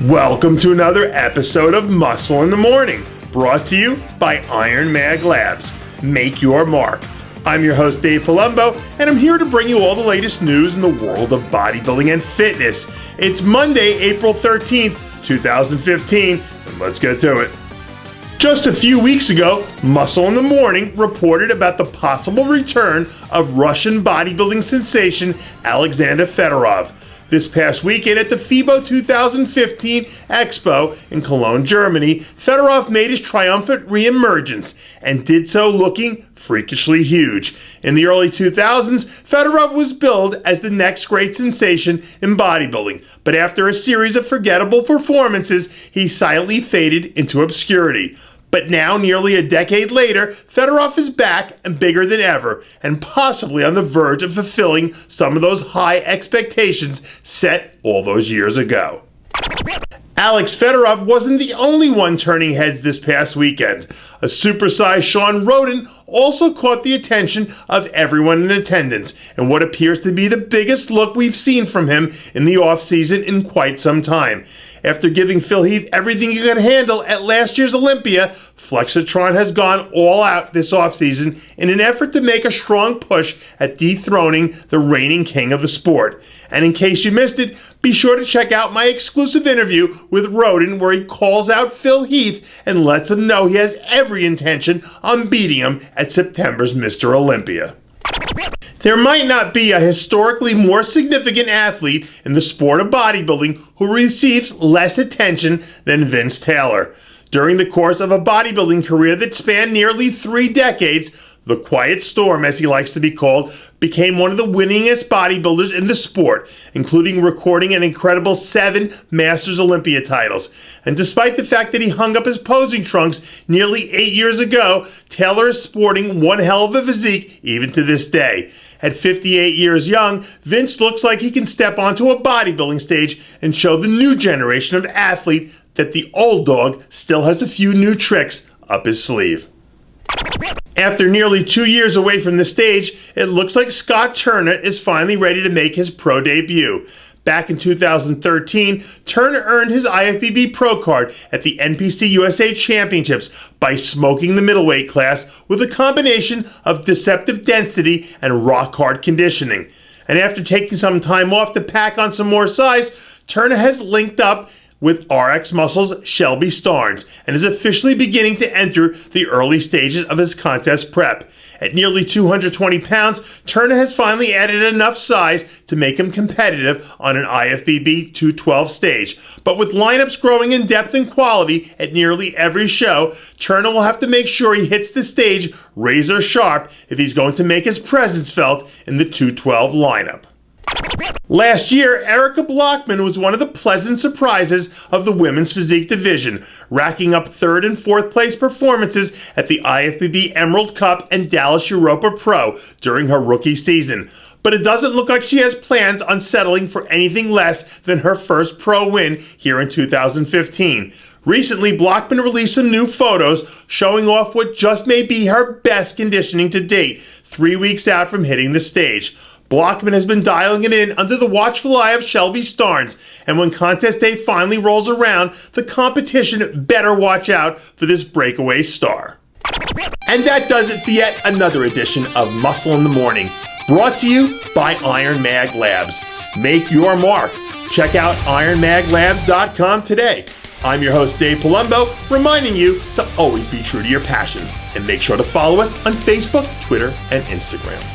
Welcome to another episode of Muscle in the Morning, brought to you by Iron Mag Labs. Make your mark. I'm your host, Dave Palumbo, and I'm here to bring you all the latest news in the world of bodybuilding and fitness. It's Monday, April 13th, 2015, and let's get to it. Just a few weeks ago, Muscle in the Morning reported about the possible return of Russian bodybuilding sensation Alexander Fedorov. This past weekend at the FIBO 2015 Expo in Cologne, Germany, Fedorov made his triumphant re-emergence and did so looking freakishly huge. In the early 2000s, Fedorov was billed as the next great sensation in bodybuilding, but after a series of forgettable performances, he silently faded into obscurity. But now, nearly a decade later, Fedorov is back and bigger than ever, and possibly on the verge of fulfilling some of those high expectations set all those years ago. Alex Fedorov wasn't the only one turning heads this past weekend. A supersized Shawn Rhoden also caught the attention of everyone in attendance, and what appears to be the biggest look we've seen from him in the offseason in quite some time. After giving Phil Heath everything he could handle at last year's Olympia, Flexatron has gone all out this offseason in an effort to make a strong push at dethroning the reigning king of the sport. And in case you missed it, be sure to check out my exclusive interview with Rhoden where he calls out Phil Heath and lets him know he has every intention on beating him at September's Mr. Olympia. There might not be a historically more significant athlete in the sport of bodybuilding who receives less attention than Vince Taylor. During the course of a bodybuilding career that spanned nearly 3 decades, the Quiet Storm, as he likes to be called, became one of the winningest bodybuilders in the sport, including recording an incredible 7 Masters Olympia titles. And despite the fact that he hung up his posing trunks nearly 8 years ago, Taylor is sporting one hell of a physique even to this day. At 58 years young, Vince looks like he can step onto a bodybuilding stage and show the new generation of athlete that the old dog still has a few new tricks up his sleeve. After nearly 2 years away from the stage, it looks like Scott Turner is finally ready to make his pro debut. Back in 2013, Turner earned his IFBB Pro card at the NPC USA Championships by smoking the middleweight class with a combination of deceptive density and rock-hard conditioning. And after taking some time off to pack on some more size, Turner has linked up with RX Muscle's Shelby Starnes and is officially beginning to enter the early stages of his contest prep. At nearly 220 pounds, Turner has finally added enough size to make him competitive on an IFBB 212 stage. But with lineups growing in depth and quality at nearly every show, Turner will have to make sure he hits the stage razor sharp if he's going to make his presence felt in the 212 lineup. Last year, Erica Blockman was one of the pleasant surprises of the women's physique division, racking up 3rd and 4th place performances at the IFBB Emerald Cup and Dallas Europa Pro during her rookie season. But it doesn't look like she has plans on settling for anything less than her first pro win here in 2015. Recently, Blockman released some new photos showing off what just may be her best conditioning to date, 3 weeks out from hitting the stage. Blockman has been dialing it in under the watchful eye of Shelby Starnes, and when contest day finally rolls around, the competition better watch out for this breakaway star. And that does it for yet another edition of Muscle in the Morning, brought to you by Iron Mag Labs. Make your mark. Check out ironmaglabs.com today. I'm your host, Dave Palumbo, reminding you to always be true to your passions, and make sure to follow us on Facebook, Twitter, and Instagram.